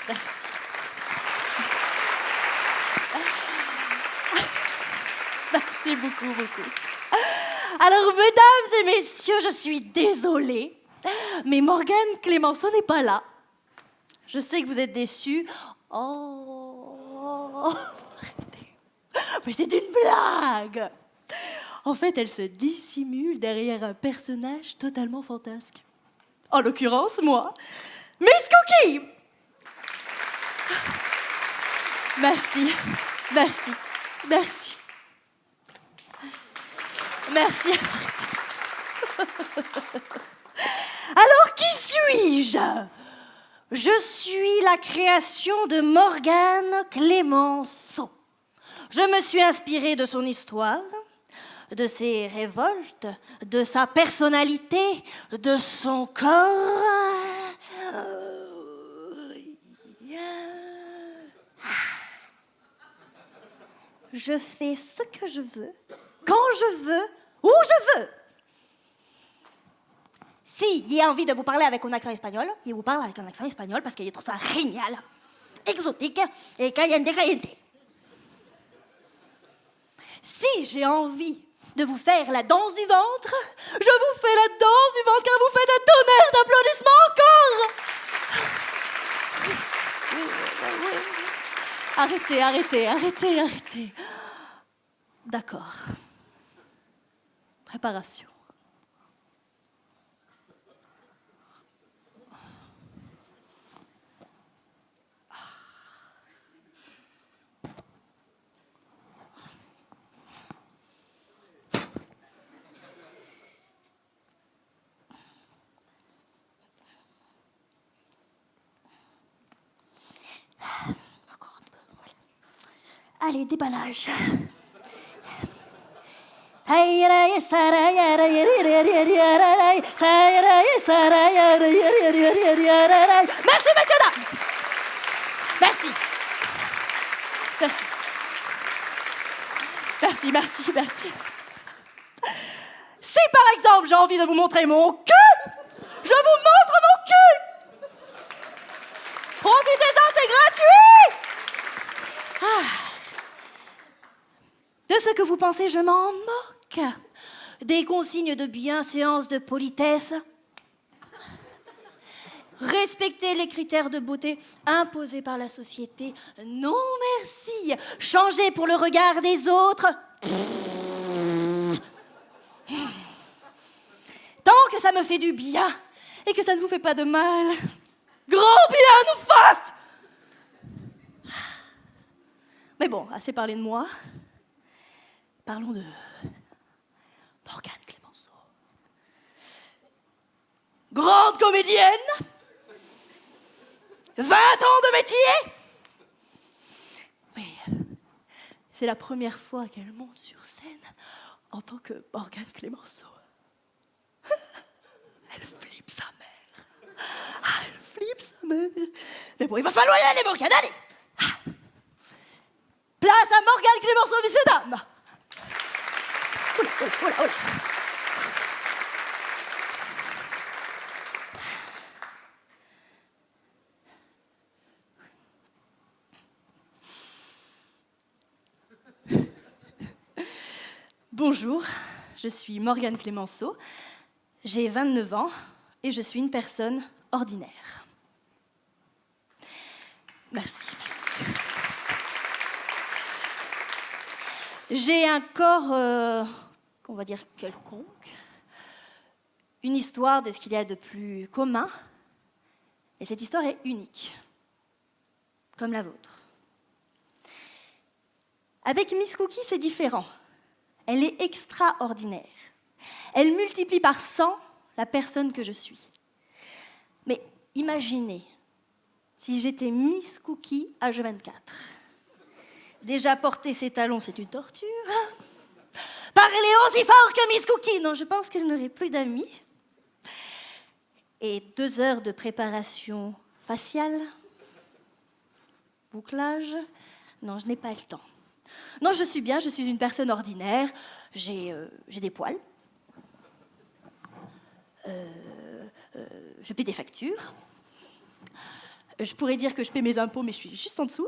Merci. Merci beaucoup, beaucoup. Alors, mesdames et messieurs, je suis désolée, mais Morgane Clémenceau n'est pas là. Je sais que vous êtes déçus. Oh, arrêtez. Mais c'est une blague. En fait, elle se dissimule derrière un personnage totalement fantasque. En l'occurrence, moi, Miss Cookie. Merci, merci, merci. Merci. Alors, qui suis-je? Je suis la création de Morgane Clémenceau. Je me suis inspirée de son histoire, de ses révoltes, de sa personnalité, de son corps. Je fais ce que je veux, quand je veux, où je veux. Si il a envie de vous parler avec un accent espagnol, il vous parle avec un accent espagnol parce qu'il trouve ça génial, exotique et caliente. Si j'ai envie de vous faire la danse du ventre, je vous fais la danse du ventre car vous faites un tonnerre d'applaudissements encore. Arrêtez. D'accord. Préparation. Encore un peu. Voilà. Allez, déballage. Merci, messieurs, dames. Merci. Si, par exemple, j'ai envie de vous montrer mon cul, je vous montre mon cul. Profitez-en, c'est gratuit. De ce que vous pensez, je m'en moque. Des consignes de bienséance, de politesse. Respecter les critères de beauté imposés par la société. Non, merci. Changer pour le regard des autres. Tant que ça me fait du bien et que ça ne vous fait pas de mal, grand bien nous fasse. Mais bon, assez parlé de moi. Parlons de Morgane Clémenceau. Grande comédienne, 20 ans de métier. Mais c'est la première fois qu'elle monte sur scène en tant que Morgane Clémenceau. Elle flippe sa mère. Mais bon, il va falloir y aller, Morgane, allez. Place à Morgane Clémenceau, messieurs, dames. Oula. Bonjour, je suis Morgane Clémenceau, j'ai 29 ans et je suis une personne ordinaire. Merci. J'ai un corps, on va dire quelconque, une histoire de ce qu'il y a de plus commun, et cette histoire est unique, comme la vôtre. Avec Miss Cookie, c'est différent. Elle est extraordinaire. Elle multiplie par 100 la personne que je suis. Mais imaginez si j'étais Miss Cookie âge 24. Déjà porter ses talons, c'est une torture. Parler aussi fort que Miss Cookie, non, je pense que je n'aurai plus d'amis. Et 2 heures de préparation faciale, bouclage, non, je n'ai pas le temps. Non, je suis bien, je suis une personne ordinaire, j'ai des poils, je paie des factures, Je pourrais dire que je paie mes impôts, mais je suis juste en dessous.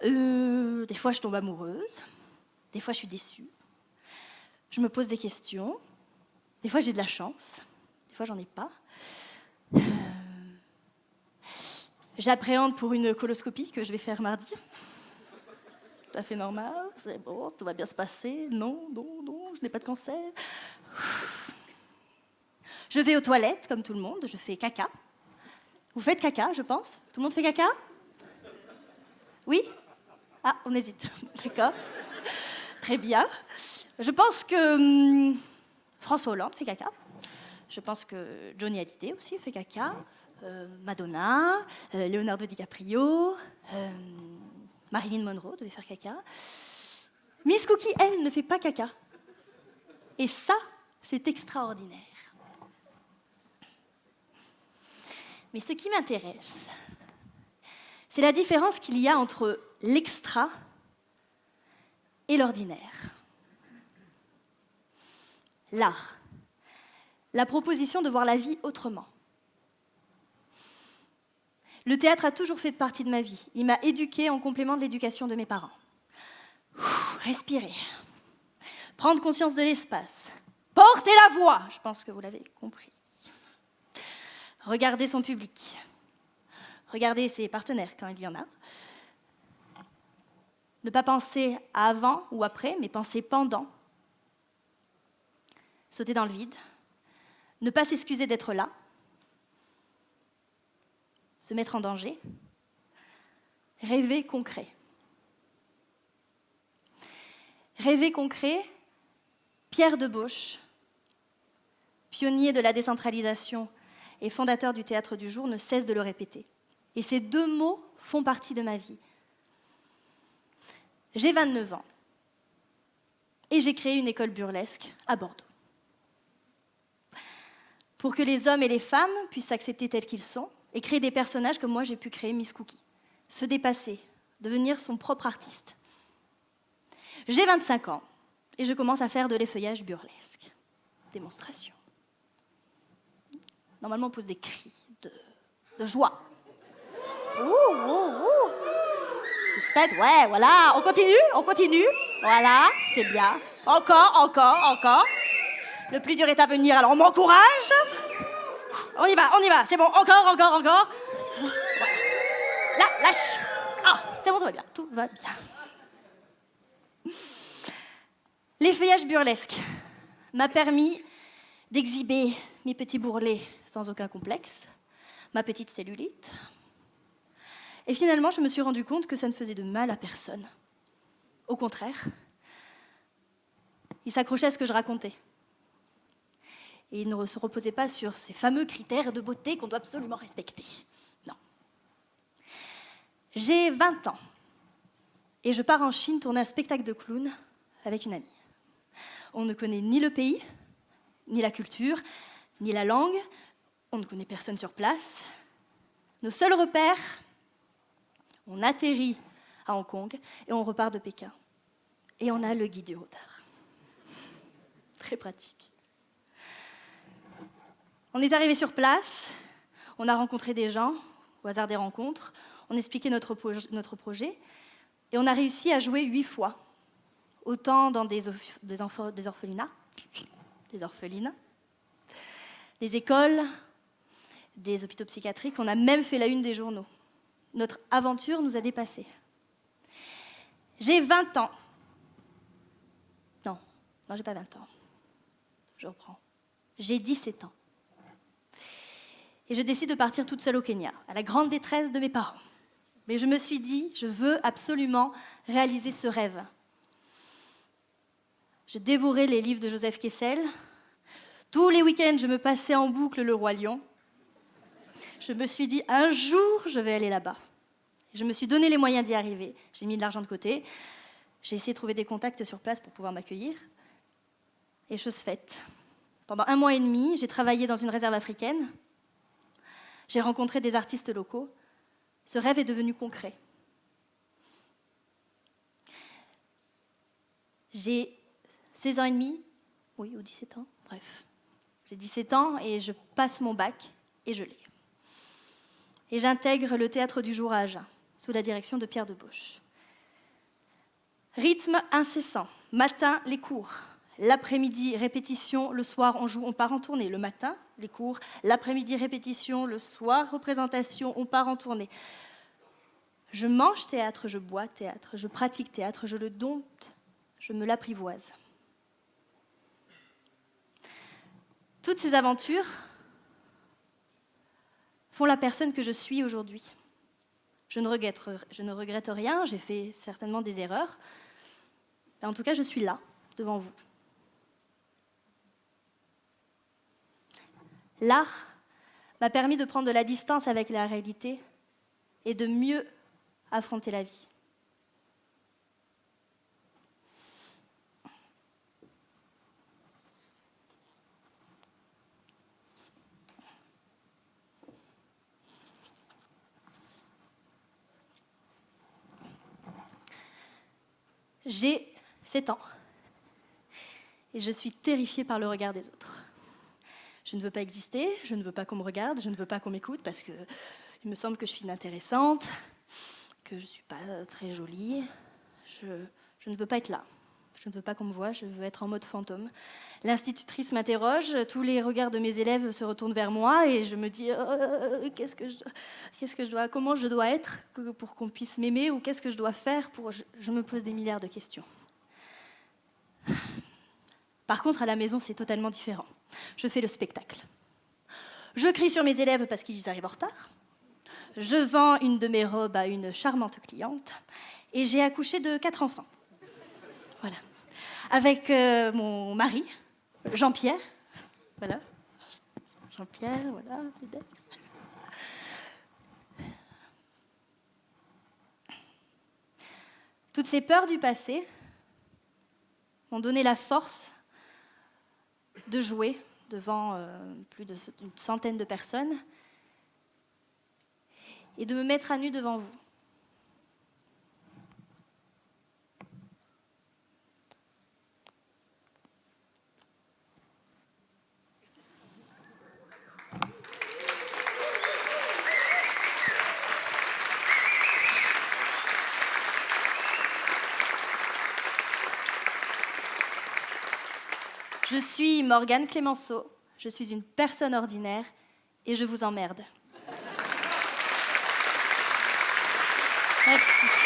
Des fois, je tombe amoureuse. Des fois, je suis déçue. Je me pose des questions. Des fois, j'ai de la chance. Des fois, j'en ai pas. J'appréhende pour une coloscopie que je vais faire mardi. Tout à fait normal. C'est bon, tout va bien se passer. Non, je n'ai pas de cancer. Je vais aux toilettes, comme tout le monde. Je fais caca. Vous faites caca, je pense? Tout le monde fait caca? Oui? Ah, on hésite. D'accord. Très bien. Je pense que François Hollande fait caca. Je pense que Johnny Hallyday aussi fait caca. Madonna, Leonardo DiCaprio, Marilyn Monroe devait faire caca. Miss Cookie, elle, ne fait pas caca. Et ça, c'est extraordinaire. Mais ce qui m'intéresse, c'est la différence qu'il y a entre l'extra et l'ordinaire. L'art. La proposition de voir la vie autrement. Le théâtre a toujours fait partie de ma vie. Il m'a éduquée en complément de l'éducation de mes parents. Respirer. Prendre conscience de l'espace. Porter la voix. Je pense que vous l'avez compris. Regarder son public. Regarder ses partenaires quand il y en a. Ne pas penser à avant ou après, mais penser pendant. Sauter dans le vide. Ne pas s'excuser d'être là. Se mettre en danger. Rêver concret. Rêver concret, Pierre Debauche, pionnier de la décentralisation et fondateur du Théâtre du Jour, ne cesse de le répéter. Et ces deux mots font partie de ma vie. J'ai 29 ans et j'ai créé une école burlesque à Bordeaux. Pour que les hommes et les femmes puissent s'accepter tels qu'ils sont et créer des personnages comme moi j'ai pu créer Miss Cookie. Se dépasser, devenir son propre artiste. J'ai 25 ans et je commence à faire de l'effeuillage burlesque. Démonstration. Normalement, on pose des cris de joie. Ouh. Suspect, ouais, voilà. On continue. Voilà, c'est bien. Encore. Le plus dur est à venir, alors on m'encourage. On y va, c'est bon. Encore. Voilà. Là, lâche. Ah, c'est bon, tout va bien. L'effeuillage burlesque m'a permis d'exhiber mes petits bourrelets sans aucun complexe, ma petite cellulite. Et finalement, je me suis rendu compte que ça ne faisait de mal à personne. Au contraire, ils s'accrochaient à ce que je racontais. Et ils ne se reposaient pas sur ces fameux critères de beauté qu'on doit absolument respecter. Non. J'ai 20 ans et je pars en Chine tourner un spectacle de clown avec une amie. On ne connaît ni le pays, ni la culture, ni la langue. On ne connaît personne sur place. Nos seuls repères, on atterrit à Hong Kong et on repart de Pékin. Et on a le guide du retard. Très pratique. On est arrivé sur place, on a rencontré des gens, au hasard des rencontres, on expliquait notre projet et on a réussi à jouer 8 fois. Autant dans des orphelinats, des écoles, des hôpitaux psychiatriques. On a même fait la une des journaux. Notre aventure nous a dépassés. J'ai 20 ans. Non, j'ai pas 20 ans. Je reprends. J'ai 17 ans. Et je décide de partir toute seule au Kenya, à la grande détresse de mes parents. Mais je me suis dit, je veux absolument réaliser ce rêve. Je dévorais les livres de Joseph Kessel. Tous les week-ends, je me passais en boucle Le Roi Lion. Je me suis dit, un jour, je vais aller là-bas. Je me suis donné les moyens d'y arriver. J'ai mis de l'argent de côté. J'ai essayé de trouver des contacts sur place pour pouvoir m'accueillir. Et chose faite. Pendant 1 mois et demi, j'ai travaillé dans une réserve africaine. J'ai rencontré des artistes locaux. Ce rêve est devenu concret. J'ai 16 ans et demi, ou 17 ans, bref. J'ai 17 ans et je passe mon bac et je l'ai. Et j'intègre le théâtre du jour à Agen, sous la direction de Pierre Debauche. Rythme incessant. Matin, les cours. L'après-midi, répétition. Le soir, on joue, on part en tournée. Le matin, les cours. L'après-midi, répétition. Le soir, représentation, on part en tournée. Je mange théâtre, je bois théâtre, je pratique théâtre, je le dompte, je me l'apprivoise. Toutes ces aventures font la personne que je suis aujourd'hui. Je ne regrette rien, j'ai fait certainement des erreurs. En tout cas, je suis là, devant vous. L'art m'a permis de prendre de la distance avec la réalité et de mieux affronter la vie. J'ai 7 ans et je suis terrifiée par le regard des autres. Je ne veux pas exister, je ne veux pas qu'on me regarde, je ne veux pas qu'on m'écoute parce qu'il me semble que je suis inintéressante, que je ne suis pas très jolie. Je ne veux pas être là. Je ne veux pas qu'on me voie, je veux être en mode fantôme. L'institutrice m'interroge, tous les regards de mes élèves se retournent vers moi et je me dis comment je dois être pour qu'on puisse m'aimer ou qu'est-ce que je dois faire pour... Je me pose des milliards de questions. Par contre, à la maison, c'est totalement différent. Je fais le spectacle. Je crie sur mes élèves parce qu'ils arrivent en retard. Je vends une de mes robes à une charmante cliente et j'ai accouché de 4 enfants. Voilà. Avec mon mari, Jean-Pierre. Voilà. Jean-Pierre, voilà. Toutes ces peurs du passé m'ont donné la force de jouer devant plus d'une centaine de personnes et de me mettre à nu devant vous. Je suis Morgane Clémenceau, je suis une personne ordinaire et je vous emmerde. Merci.